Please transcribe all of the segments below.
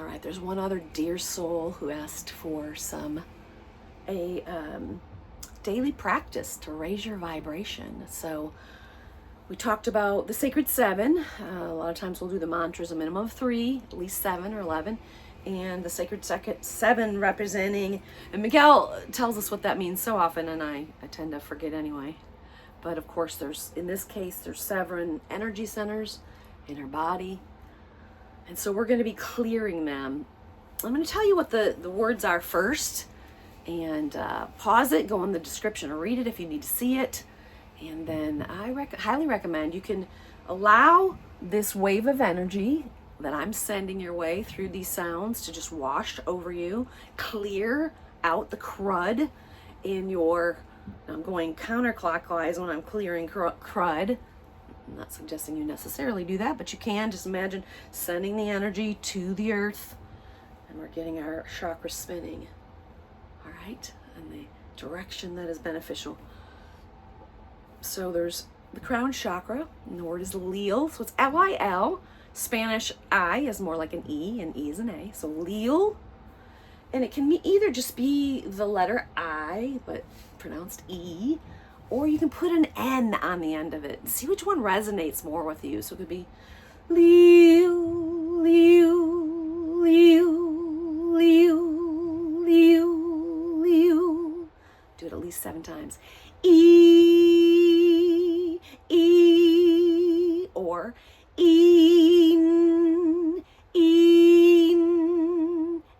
All right, there's one other dear soul who asked for a daily practice to raise your vibration. So we talked about the sacred 7. A lot of times we'll do the mantras, a minimum of 3, at least 7 or 11. And the sacred 7 representing, and Miguel tells us what that means so often, and I tend to forget anyway. But of course, in this case, there's 7 energy centers in our body. And so we're going to be clearing them. I'm going to tell you what the words are first, and pause it, go in the description or read it if you need to see it. And then I highly recommend you can allow this wave of energy that I'm sending your way through these sounds to just wash over you, clear out the crud in your, I'm going counterclockwise when I'm clearing crud. I'm not suggesting you necessarily do that, but you can just imagine sending the energy to the earth, and we're getting our chakra spinning, all right, in the direction that is beneficial. So there's the crown chakra, and the word is Lil, so it's L-I-L. Spanish I is more like an E, and E is an A, so Lil. And it can either just be the letter I, but pronounced E, or you can put an N on the end of it. See which one resonates more with you. So it could be Lil, Lil, Lil, Lil, Lil, Lil. Do it at least 7 times. Eeee, Eeee, or Iiinn, Iiinn,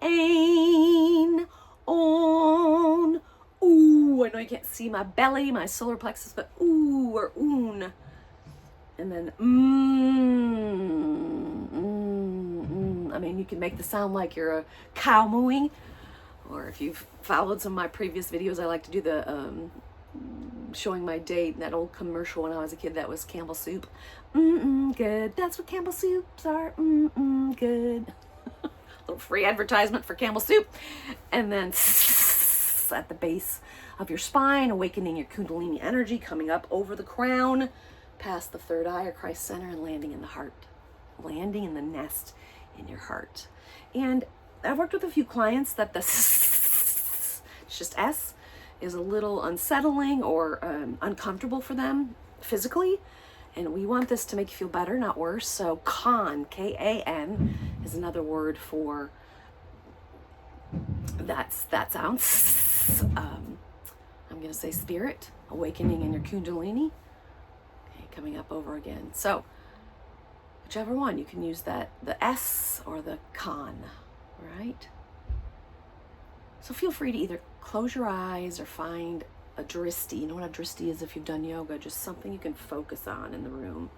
Eeeennn, Ooonnn, Ooh. I know you can't see my belly, my solar plexus, but Ooh or Ooonn. And then I mean, you can make the sound like you're a cow mooing, or if you've followed some of my previous videos, I like to do the showing my date, that old commercial when I was a kid that was Campbell soup. Good. That's what Campbell soups are. Good. Little free advertisement for Campbell soup. And then at the base of your spine, awakening your kundalini energy, coming up over the crown, past the third eye or Christ center, and landing in the heart. Landing in the nest in your heart. And I've worked with a few clients that it's just S, is a little unsettling or uncomfortable for them physically, and we want this to make you feel better, not worse. So Kan, K-A-N, is another word for that sound. I'm going to say spirit, awakening in your kundalini. Okay, coming up over again. So whichever one, you can use that, the S or the Kan, right? So feel free to either close your eyes or find a drishti. You know what a drishti is if you've done yoga? Just something you can focus on in the room.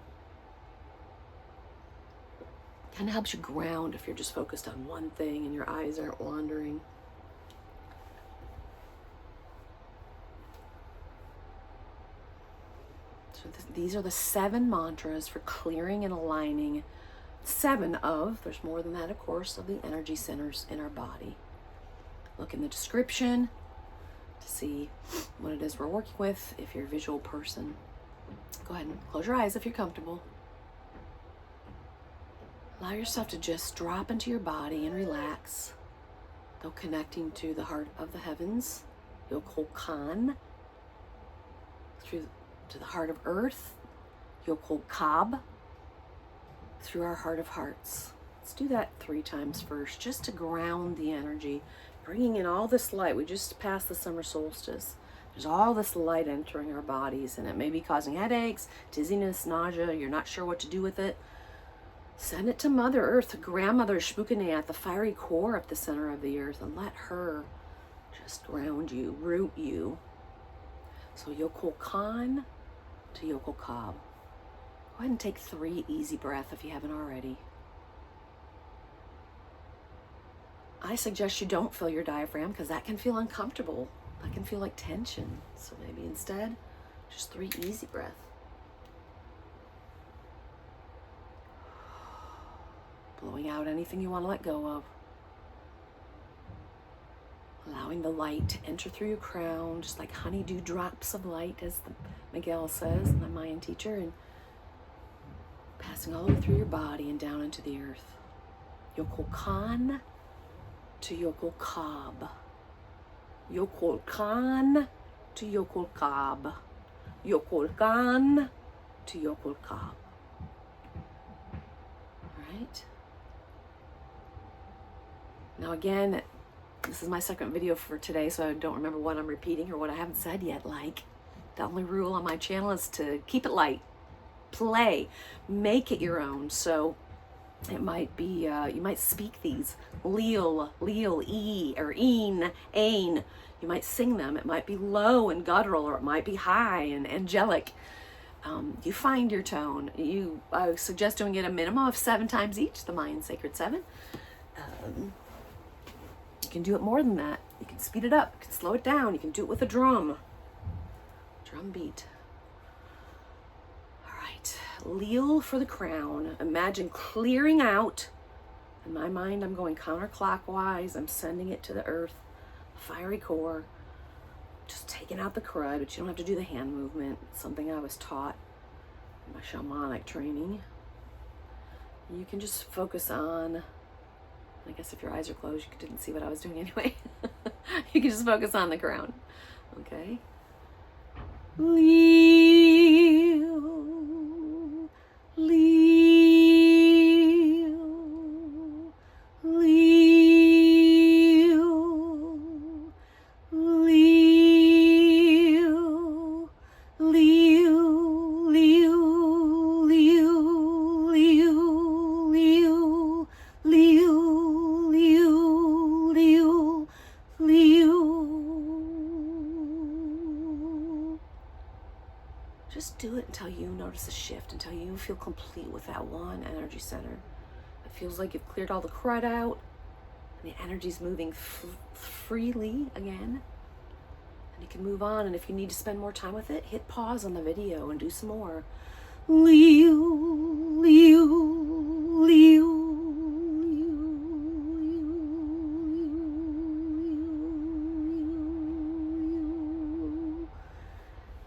Kind of helps you ground if you're just focused on one thing and your eyes aren't wandering. So these are the 7 mantras for clearing and aligning 7 of, there's more than that of course, of the energy centers in our body. Look in the description to see what it is we're working with. If you're a visual person, go ahead and close your eyes if you're comfortable. Allow yourself to just drop into your body and relax. Go connecting to the heart of the heavens, Kan, to the heart of earth, Kab, through our heart of hearts. Let's do that 3 times first, just to ground the energy. Bringing in all this light. We just passed the summer solstice. There's all this light entering our bodies, and it may be causing headaches, dizziness, nausea. You're not sure what to do with it. Send it to Mother Earth, to Grandmother Shpukane at the fiery core at the center of the earth, and let her just ground you, root you. So Kan to Kab. Go ahead and take 3 easy breaths if you haven't already. I suggest you don't fill your diaphragm because that can feel uncomfortable. That can feel like tension. So maybe instead, just 3 easy breaths. Blowing out anything you want to let go of. Allowing the light to enter through your crown, just like honeydew drops of light, as Miguel says, my Mayan teacher, and passing all the way through your body and down into the earth. Yokolkan to Yokolkab. Yokolkan to Yokolkab. Yokolkan to Yokolkab. Right? Now again, this is my second video for today, so I don't remember what I'm repeating or what I haven't said yet. Like, the only rule on my channel is to keep it light, play, make it your own. So it might be, you might speak these, Leel, Eeee, or Iiinn, Eeeennn. You might sing them. It might be low and guttural, or it might be high and angelic. You find your tone. I suggest doing it a minimum of 7 times each, the Mayan Sacred 7. You can do it more than that. You can speed it up, you can slow it down, you can do it with a drum beat. All right, Leel for the crown. Imagine clearing out. In my mind, I'm going counterclockwise. I'm sending it to the earth, fiery core. Just taking out the crud, but you don't have to do the hand movement. It's something I was taught in my shamanic training. You can just focus on, I guess if your eyes are closed, you didn't see what I was doing anyway. You can just focus on the crown. Okay? Leel, leel, leel, leel, leel, leel, leel, leel, leel. Just do it until you notice a shift, until you feel complete with that one energy center. It feels like you've cleared all the crud out, and the energy's moving freely again. And you can move on, and if you need to spend more time with it, hit pause on the video and do some more. Leel, leel, leel.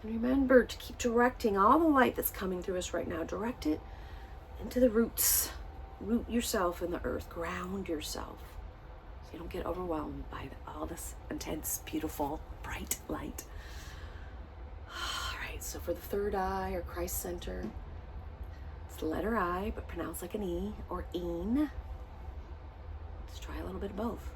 Remember to keep directing all the light that's coming through us right now. Direct it into the roots. Root yourself in the earth. Ground yourself so you don't get overwhelmed by all this intense, beautiful, bright light. All right, so for the third eye or Christ center, it's the letter I, but pronounced like an E, or Eeinn. Let's try a little bit of both.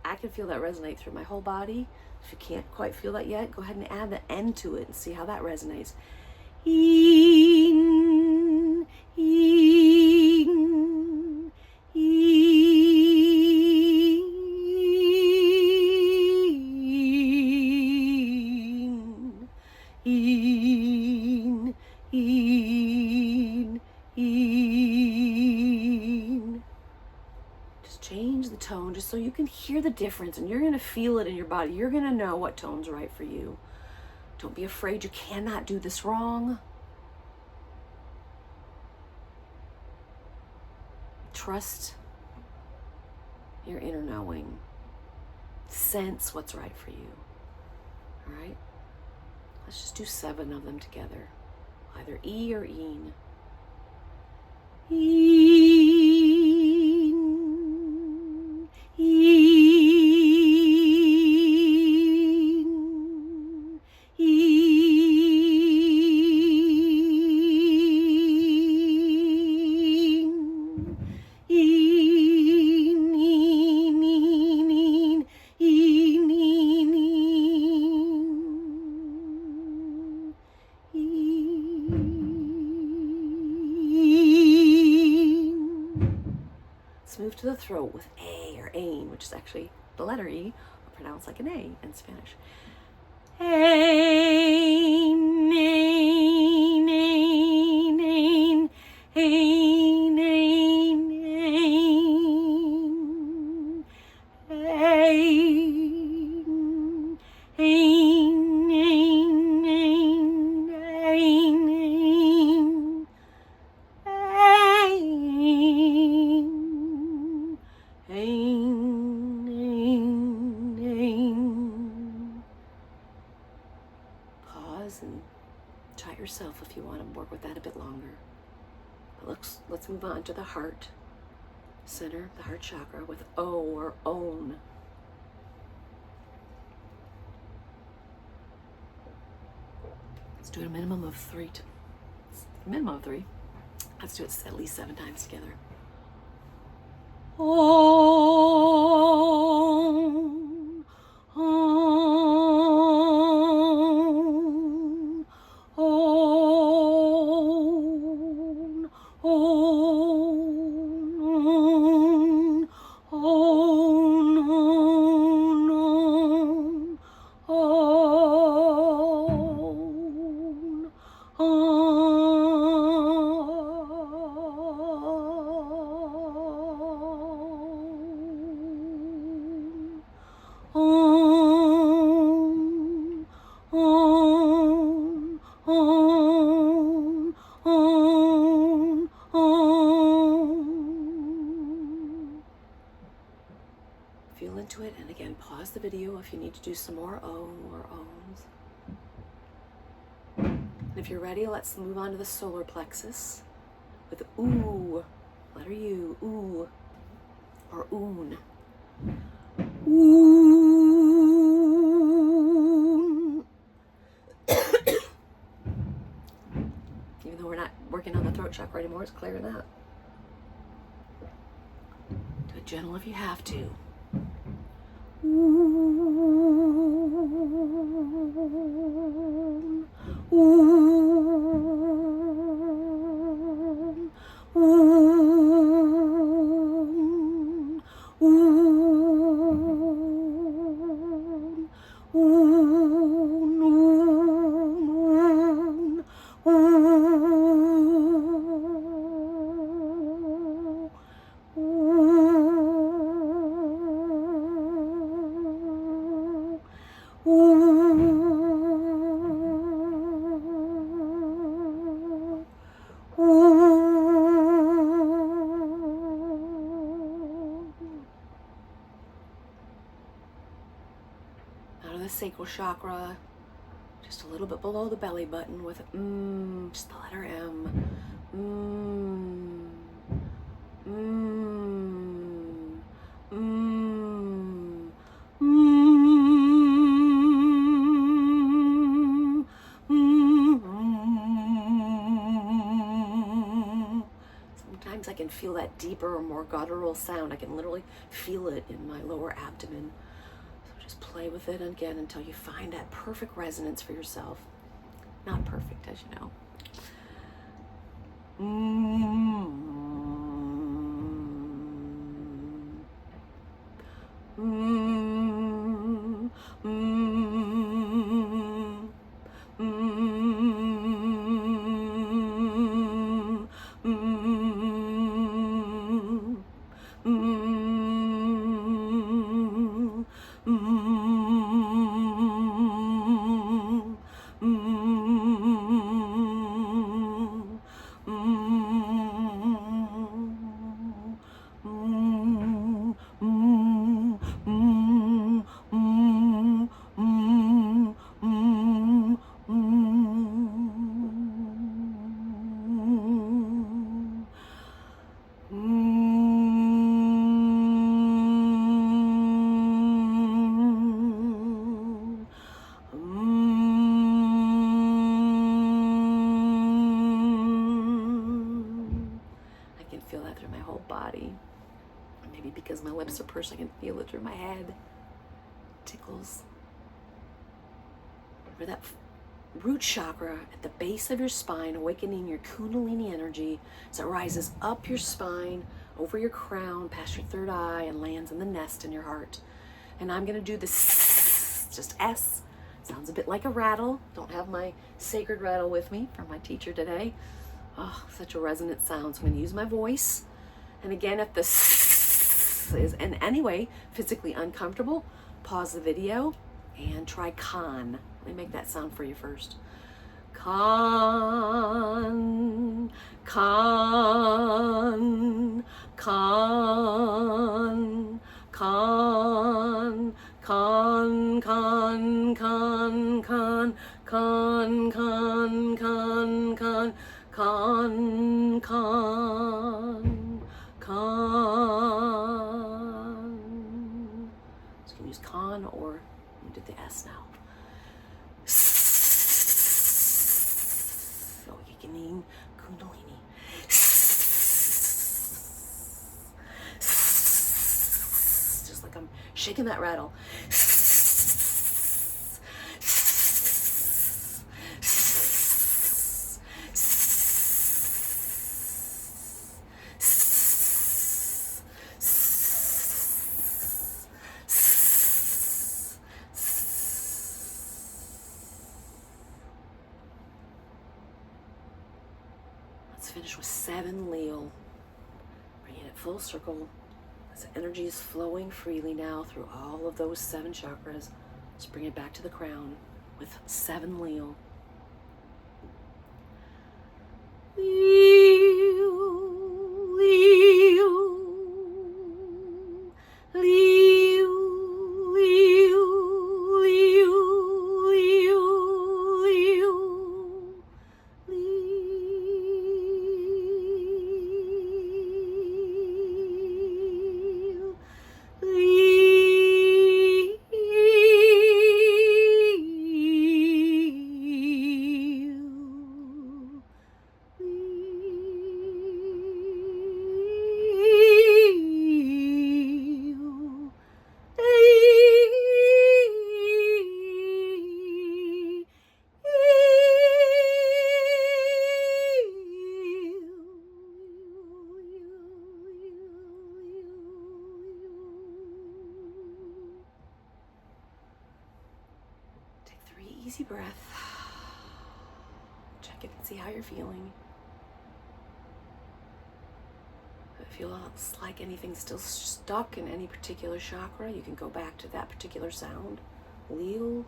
I can feel that resonate through my whole body. If you can't quite feel that yet, go ahead and add the N to it and see how that resonates. Iiinn, Iiinn, Iiinn, Iiinn, Iiinn, Iiinn. Just change the tone just so you can hear the difference, and you're going to feel it in your body. You're going to know what tone's right for you. Don't be afraid. You cannot do this wrong. Trust your inner knowing. Sense what's right for you. All right? Let's just do 7 of them together. Either E or Eeinn. Eeinn, Eeinn, Eeinn, Eeinn, Eeinn, Eeinn, Let's move to the throat with A or Eeinn, which is actually the letter E, or pronounced like an A in Spanish. Eeinn, Eeinn, Eeinn, Eeinn, Eeinn, Eeinn, Eeinn, Eeinn, Eeinn, Eeinn, Eeinn, Try it yourself if you want to work with that a bit longer. But let's move on to the heart center, the heart chakra, with O or Ooonn. Let's do a minimum of three. Let's do it at least 7 times together. Om, Om, Om, Om, Om, Feel into it, and again, pause the video if you need to do some more Ooonn or Oons. And if you're ready, let's move on to the solar plexus with Ooh, letter U, Ooh, or Ooonn. Ooonn. Even though we're not working on the throat chakra anymore, it's clearing that. Do it gentle if you have to. Ooonn, Ooonn, Ooonn, Ooonn, Ooonn, Ooonn, out of the sacral chakra, just a little bit below the belly button with just the letter M. Mmm, mmm, mmm, mmm, mmm. Sometimes I can feel that deeper or more guttural sound. I can literally feel it in my lower abdomen. Just play with it again until you find that perfect resonance for yourself. Not perfect, as you know. Feel that through my whole body. Maybe because my lips are pursed, I can feel it through my head. Tickles. For that root chakra at the base of your spine, awakening your kundalini energy as it rises up your spine, over your crown, past your third eye, and lands in the nest in your heart. And I'm gonna do this, just S. Sounds a bit like a rattle. Don't have my sacred rattle with me from my teacher today. Oh, such a resonant sound. So I'm going to use my voice. And again, if the is in any way physically uncomfortable, pause the video and try con. Let me make that sound for you first. Con, con, con, con, con, con, con, con, con, con, con, con, con, con, con. So you can use con or you did the S now. Awakening kundalini. Just like I'm shaking that rattle. Let's finish with 7 Leo. Bringing it full circle. As energy is flowing freely now through all of those 7 chakras. Let's bring it back to the crown with 7 Leo. Leo, Leo, Leo, Leo, Leo, Leo, Leo, Take 3 easy breaths. Check it and see how you're feeling. If it feels like anything's still stuck in any particular chakra, you can go back to that particular sound. Leo,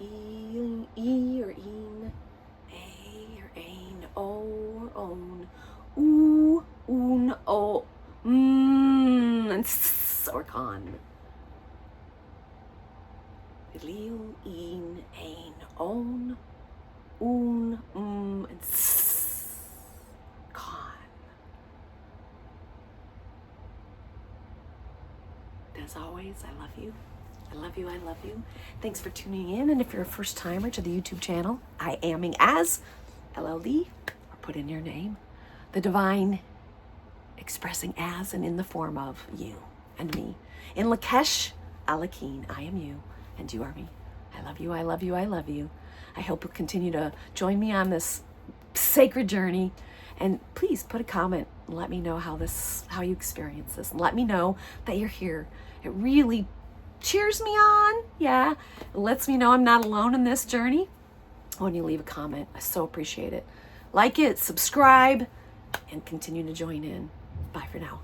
Eeee, E or Eeinn, A or Eeinn, O or Ooonn, Oooo, Ooonn, O, Mmmm and Sssss or con. Leo, Iiinn, Eeinn, Ooonn, Ooonn, and Sssss, con. As always, I love you. I love you. I love you. Thanks for tuning in. And if you're a first timer to the YouTube channel, I amming as LLD, or put in your name, the divine expressing as and in the form of you and me. In Lakesh, Alakeen, I am you and you are me. I love you. I love you. I love you. I hope you'll continue to join me on this sacred journey. And please put a comment and let me know how you experience this. And let me know that you're here. It really cheers me on. Yeah. It lets me know I'm not alone in this journey. When you leave a comment, I so appreciate it. Like it, subscribe, and continue to join in. Bye for now.